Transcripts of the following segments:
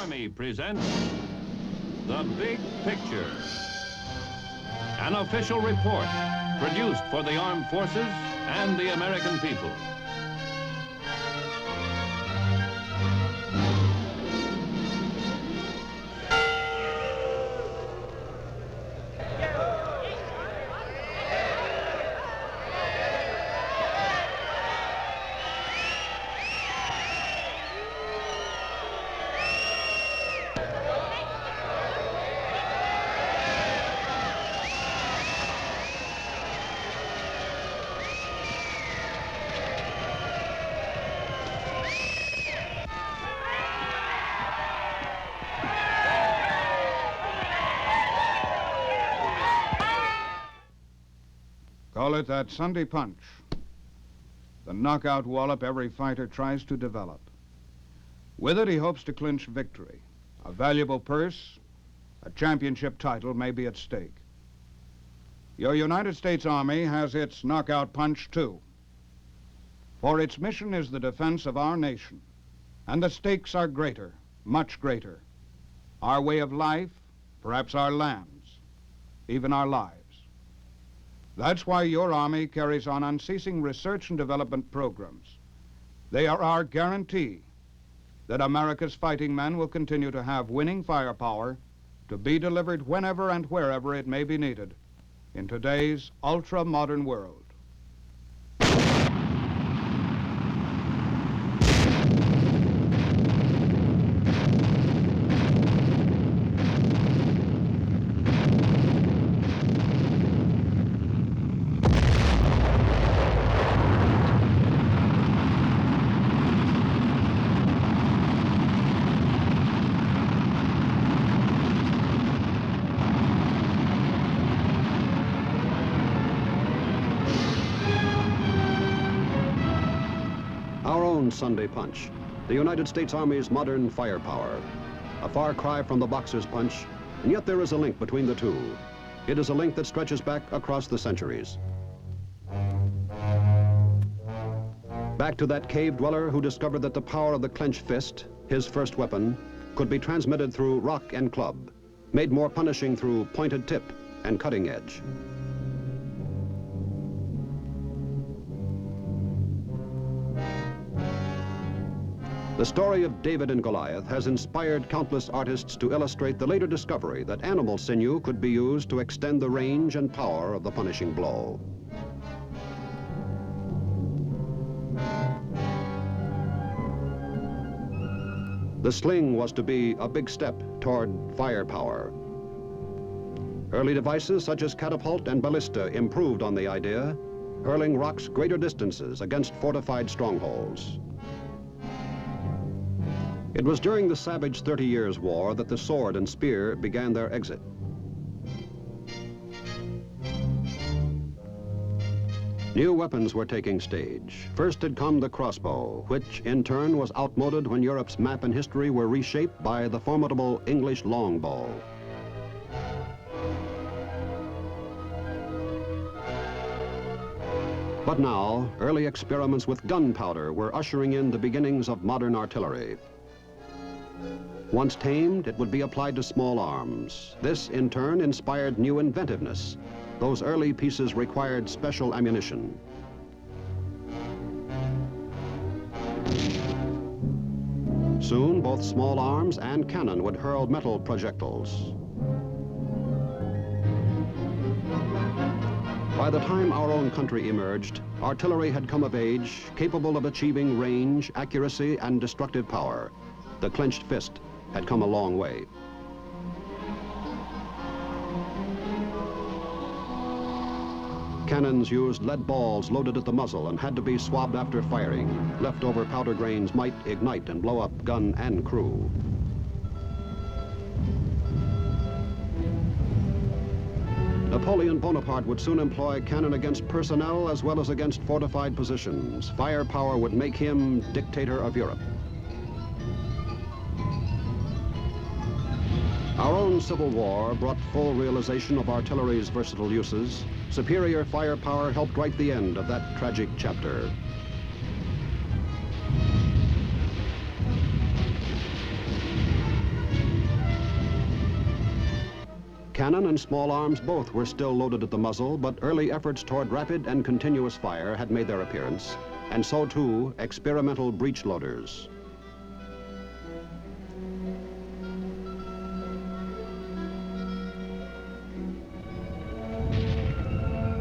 Army presents The Big Picture, an official report produced for the armed forces and the American people. Call it that Sunday punch. The knockout wallop every fighter tries to develop. With it, he hopes to clinch victory. A valuable purse, a championship title may be at stake. Your United States Army has its knockout punch, too. For its mission is the defense of our nation. And the stakes are greater, much greater. Our way of life, perhaps our lands, even our lives. That's why your Army carries on unceasing research and development programs. They are our guarantee that America's fighting men will continue to have winning firepower to be delivered whenever and wherever it may be needed in today's ultra-modern world. Sunday punch, the United States Army's modern firepower. A far cry from the boxer's punch, and yet there is a link between the two. It is a link that stretches back across the centuries. Back to that cave dweller who discovered that the power of the clenched fist, his first weapon, could be transmitted through rock and club, made more punishing through pointed tip and cutting edge. The story of David and Goliath has inspired countless artists to illustrate the later discovery that animal sinew could be used to extend the range and power of the punishing blow. The sling was to be a big step toward firepower. Early devices such as catapult and ballista improved on the idea, hurling rocks greater distances against fortified strongholds. It was during the savage 30 Years' War that the sword and spear began their exit. New weapons were taking stage. First had come the crossbow, which in turn was outmoded when Europe's map and history were reshaped by the formidable English longbow. But now, early experiments with gunpowder were ushering in the beginnings of modern artillery. Once tamed, it would be applied to small arms. This, in turn, inspired new inventiveness. Those early pieces required special ammunition. Soon, both small arms and cannon would hurl metal projectiles. By the time our own country emerged, artillery had come of age, capable of achieving range, accuracy, and destructive power. The clenched fist had come a long way. Cannons used lead balls loaded at the muzzle and had to be swabbed after firing. Leftover powder grains might ignite and blow up gun and crew. Napoleon Bonaparte would soon employ cannon against personnel as well as against fortified positions. Firepower would make him dictator of Europe. Our own Civil War brought full realization of artillery's versatile uses. Superior firepower helped write the end of that tragic chapter. Cannon and small arms both were still loaded at the muzzle, but early efforts toward rapid and continuous fire had made their appearance, and so too experimental breech loaders.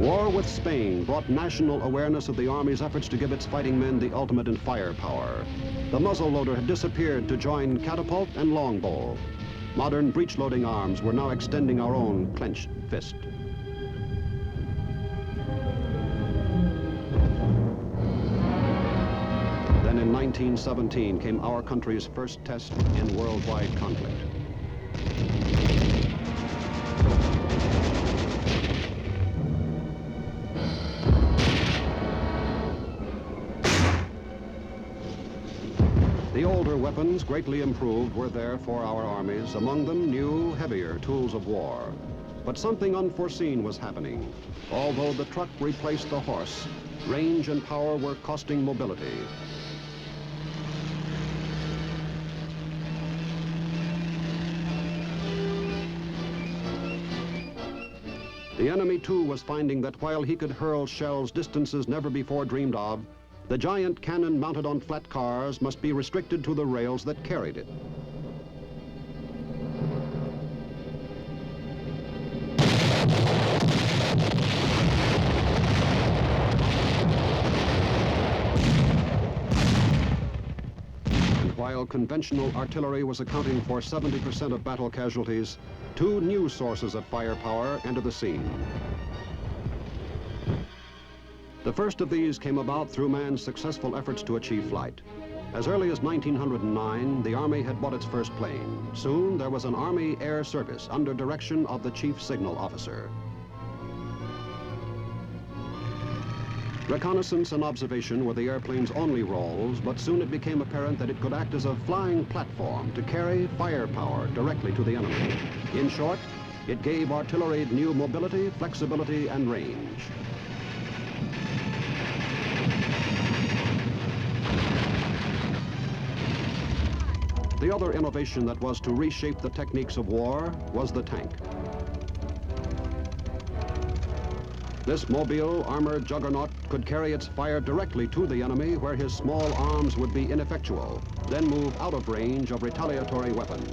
War with Spain brought national awareness of the Army's efforts to give its fighting men the ultimate in firepower. The muzzle loader had disappeared to join catapult and longbow. Modern breech-loading arms were now extending our own clenched fist. Then in 1917 came our country's first test in worldwide conflict. The older weapons, greatly improved, were there for our armies, among them new, heavier tools of war. But something unforeseen was happening. Although the truck replaced the horse, range and power were costing mobility. The enemy, too, was finding that while he could hurl shells distances never before dreamed of, the giant cannon mounted on flat cars must be restricted to the rails that carried it. And while conventional artillery was accounting for 70% of battle casualties, two new sources of firepower entered the scene. The first of these came about through man's successful efforts to achieve flight. As early as 1909, the Army had bought its first plane. Soon, there was an Army Air Service under direction of the Chief Signal Officer. Reconnaissance and observation were the airplane's only roles, but soon it became apparent that it could act as a flying platform to carry firepower directly to the enemy. In short, it gave artillery new mobility, flexibility, and range. The other innovation that was to reshape the techniques of war was the tank. This mobile, armored juggernaut could carry its fire directly to the enemy where his small arms would be ineffectual, then move out of range of retaliatory weapons.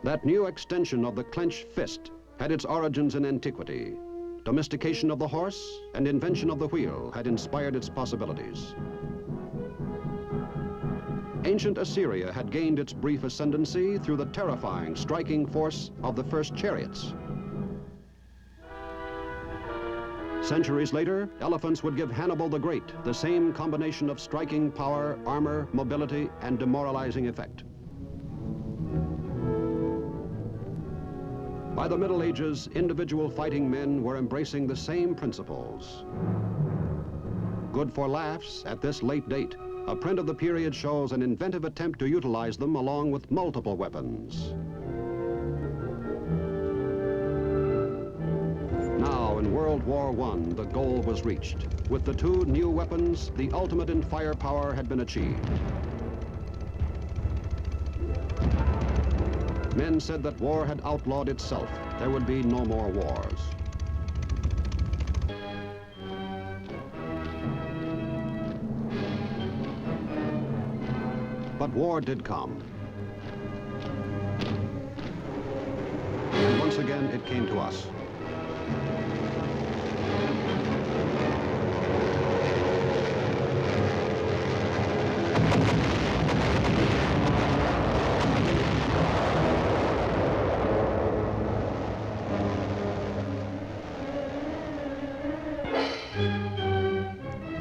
That new extension of the clenched fist had its origins in antiquity. Domestication of the horse and invention of the wheel had inspired its possibilities. Ancient Assyria had gained its brief ascendancy through the terrifying, striking force of the first chariots. Centuries later, elephants would give Hannibal the Great the same combination of striking power, armor, mobility, and demoralizing effect. By the Middle Ages, individual fighting men were embracing the same principles. Good for laughs at this late date, a print of the period shows an inventive attempt to utilize them along with multiple weapons. Now, in World War I, the goal was reached. With the two new weapons, the ultimate in firepower had been achieved. Men said that war had outlawed itself. There would be no more wars. But war did come. And once again, it came to us.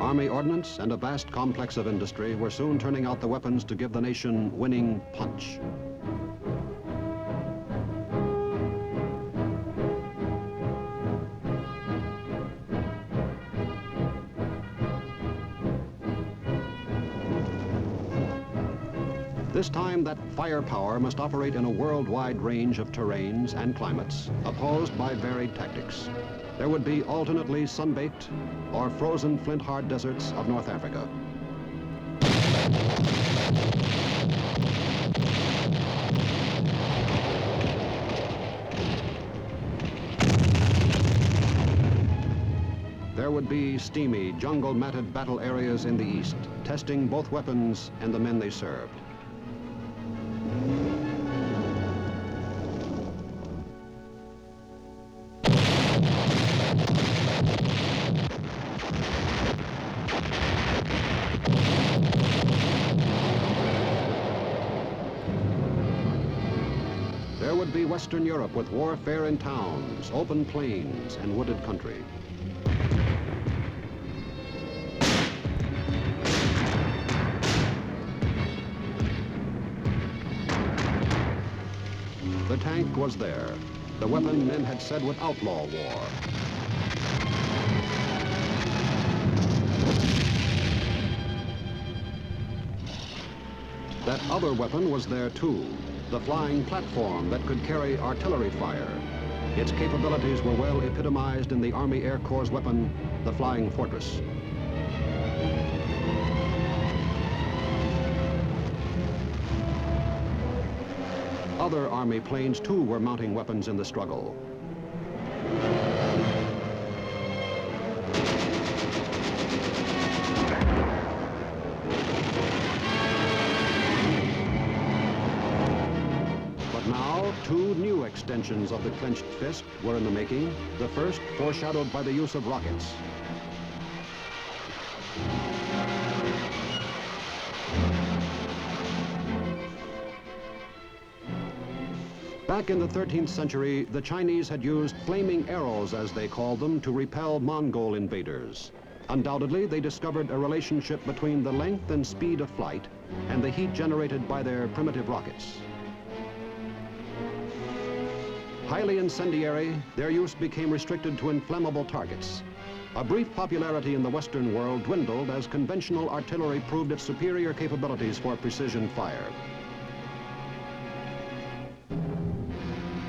Army ordnance and a vast complex of industry were soon turning out the weapons to give the nation winning punch. This time, that firepower must operate in a worldwide range of terrains and climates, opposed by varied tactics. There would be alternately sun-baked or frozen flint-hard deserts of North Africa. would be steamy, jungle-matted battle areas in the east, testing both weapons and the men they served. There would be Western Europe with warfare in towns, open plains, and wooded country. The tank was there, the weapon men had said would outlaw war. That other weapon was there too, the flying platform that could carry artillery fire. Its capabilities were well epitomized in the Army Air Corps' weapon, the Flying Fortress. Other Army planes too were mounting weapons in the struggle. Two new extensions of the clenched fist were in the making, the first foreshadowed by the use of rockets. Back in the 13th century, the Chinese had used flaming arrows, as they called them, to repel Mongol invaders. Undoubtedly, they discovered a relationship between the length and speed of flight and the heat generated by their primitive rockets. Highly incendiary, their use became restricted to inflammable targets. A brief popularity in the Western world dwindled as conventional artillery proved its superior capabilities for precision fire.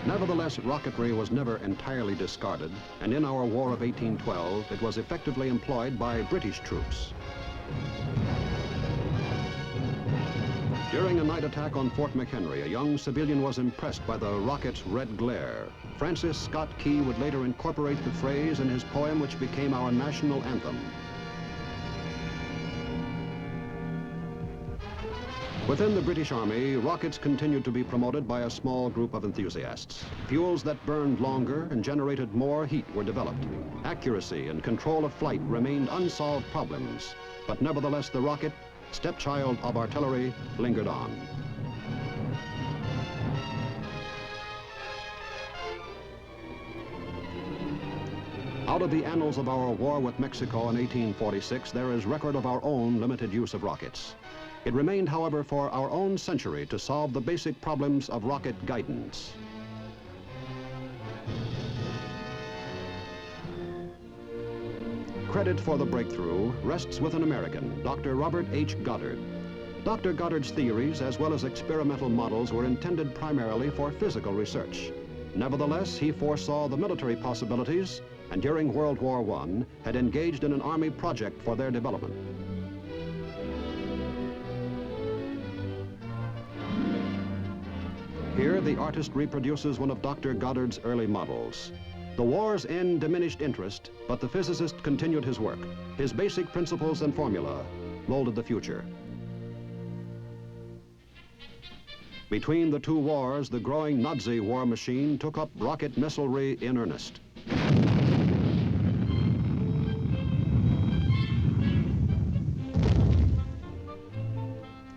Nevertheless, rocketry was never entirely discarded, and in our War of 1812, it was effectively employed by British troops. During a night attack on Fort McHenry, a young civilian was impressed by the rocket's red glare. Francis Scott Key would later incorporate the phrase in his poem, which became our national anthem. Within the British Army, rockets continued to be promoted by a small group of enthusiasts. Fuels that burned longer and generated more heat were developed. Accuracy and control of flight remained unsolved problems, but nevertheless the rocket, stepchild of artillery, lingered on. Out of the annals of our war with Mexico in 1846, there is record of our own limited use of rockets. It remained, however, for our own century to solve the basic problems of rocket guidance. Credit for the breakthrough rests with an American, Dr. Robert H. Goddard. Dr. Goddard's theories, as well as experimental models, were intended primarily for physical research. Nevertheless, he foresaw the military possibilities, and during World War I, had engaged in an Army project for their development. Here, the artist reproduces one of Dr. Goddard's early models. The war's end diminished interest, but the physicist continued his work. His basic principles and formula molded the future. Between the two wars, the growing Nazi war machine took up rocket missilery in earnest.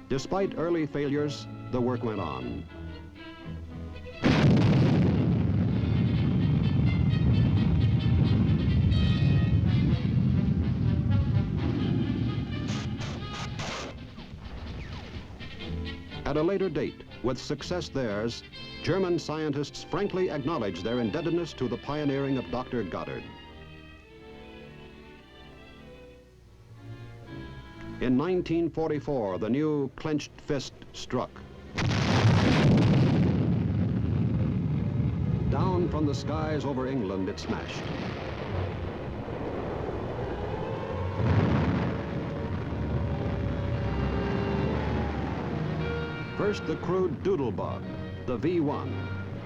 Despite early failures, the work went on. At a later date, with success theirs, German scientists frankly acknowledged their indebtedness to the pioneering of Dr. Goddard. In 1944, the new clenched fist struck. Down from the skies over England, it smashed. First, the crude doodlebug, the V-1.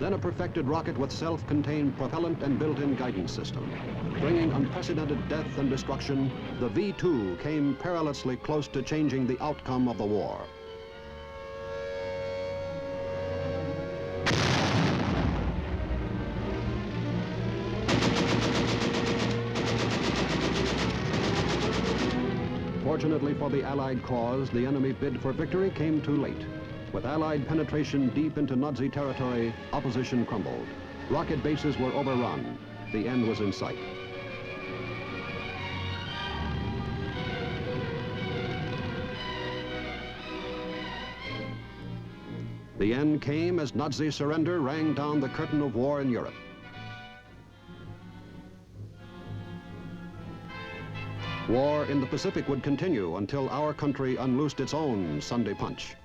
then a perfected rocket with self-contained propellant and built-in guidance system. Bringing unprecedented death and destruction, the V-2 came perilously close to changing the outcome of the war. Fortunately for the Allied cause, the enemy bid for victory came too late. With Allied penetration deep into Nazi territory, opposition crumbled. Rocket bases were overrun. The end was in sight. The end came as Nazi surrender rang down the curtain of war in Europe. War in the Pacific would continue until our country unloosed its own Sunday punch.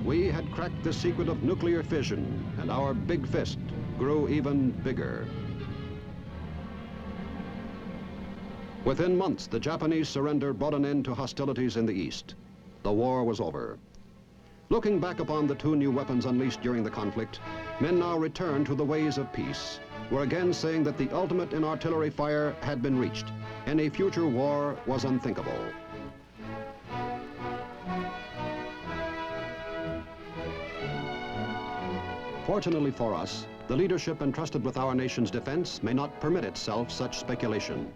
We had cracked the secret of nuclear fission, and our big fist grew even bigger. Within months, the Japanese surrender brought an end to hostilities in the East. The war was over. Looking back upon the two new weapons unleashed during the conflict, men now return to the ways of peace. We're again saying that the ultimate in artillery fire had been reached. Any future war was unthinkable. Fortunately for us, the leadership entrusted with our nation's defense may not permit itself such speculation.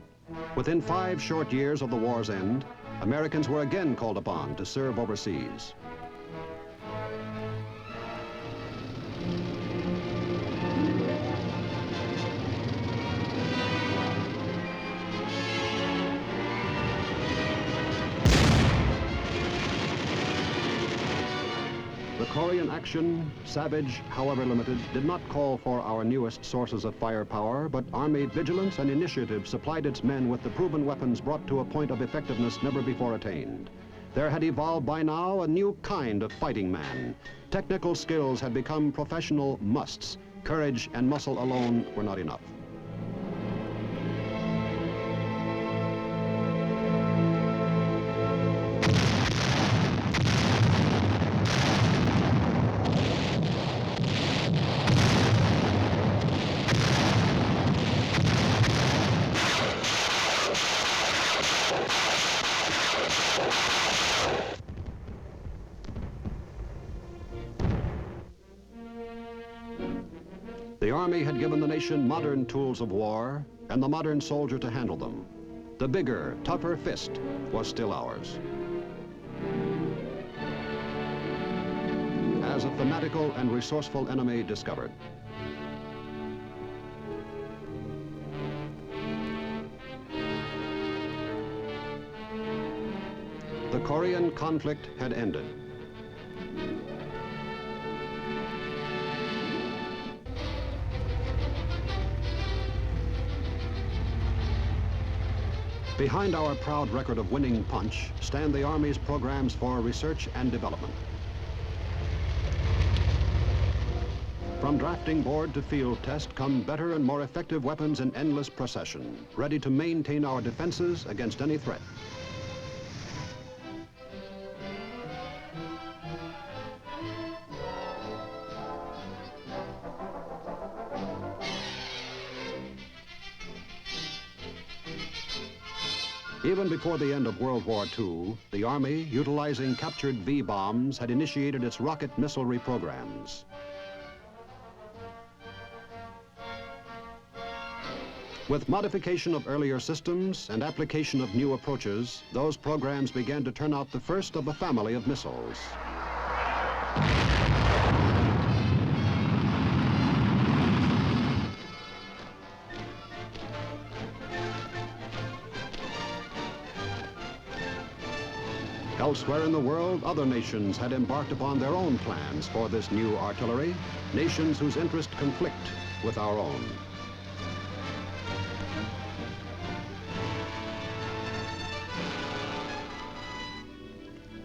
Within 5 short years of the war's end, Americans were again called upon to serve overseas. The Korean action, savage, however limited, did not call for our newest sources of firepower, but Army vigilance and initiative supplied its men with the proven weapons brought to a point of effectiveness never before attained. There had evolved by now a new kind of fighting man. Technical skills had become professional musts. Courage and muscle alone were not enough. The Army had given the nation modern tools of war and the modern soldier to handle them. The bigger, tougher fist was still ours. As a fanatical and resourceful enemy discovered. The Korean conflict had ended. Behind our proud record of winning punch stand the Army's programs for research and development. From drafting board to field test come better and more effective weapons in endless procession, ready to maintain our defenses against any threat. Even before the end of World War II, the Army, utilizing captured V-bombs, had initiated its rocket missile reprograms. With modification of earlier systems and application of new approaches, those programs began to turn out the first of a family of missiles. Elsewhere in the world, other nations had embarked upon their own plans for this new artillery, nations whose interests conflict with our own.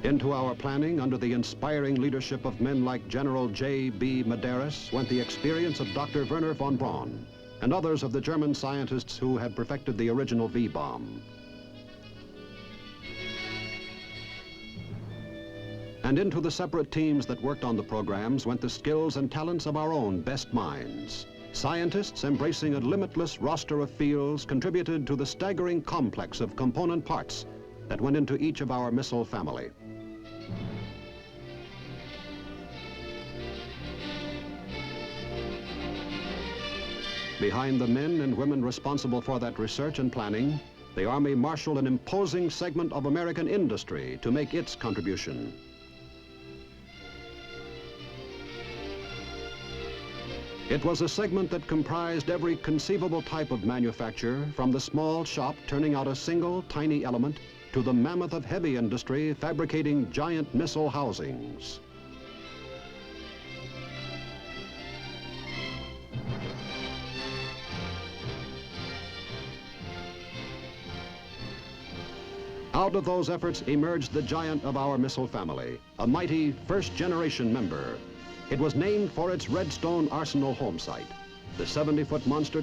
Into our planning, under the inspiring leadership of men like General J.B. Medeiros, went the experience of Dr. Werner von Braun and others of the German scientists who had perfected the original V-bomb. And into the separate teams that worked on the programs went the skills and talents of our own best minds. Scientists embracing a limitless roster of fields contributed to the staggering complex of component parts that went into each of our missile family. Behind the men and women responsible for that research and planning, the Army marshaled an imposing segment of American industry to make its contribution. It was a segment that comprised every conceivable type of manufacture, from the small shop turning out a single tiny element to the mammoth of heavy industry fabricating giant missile housings. Out of those efforts emerged the giant of our missile family, a mighty first-generation member. It was named for its Redstone Arsenal home site. The 70-foot monster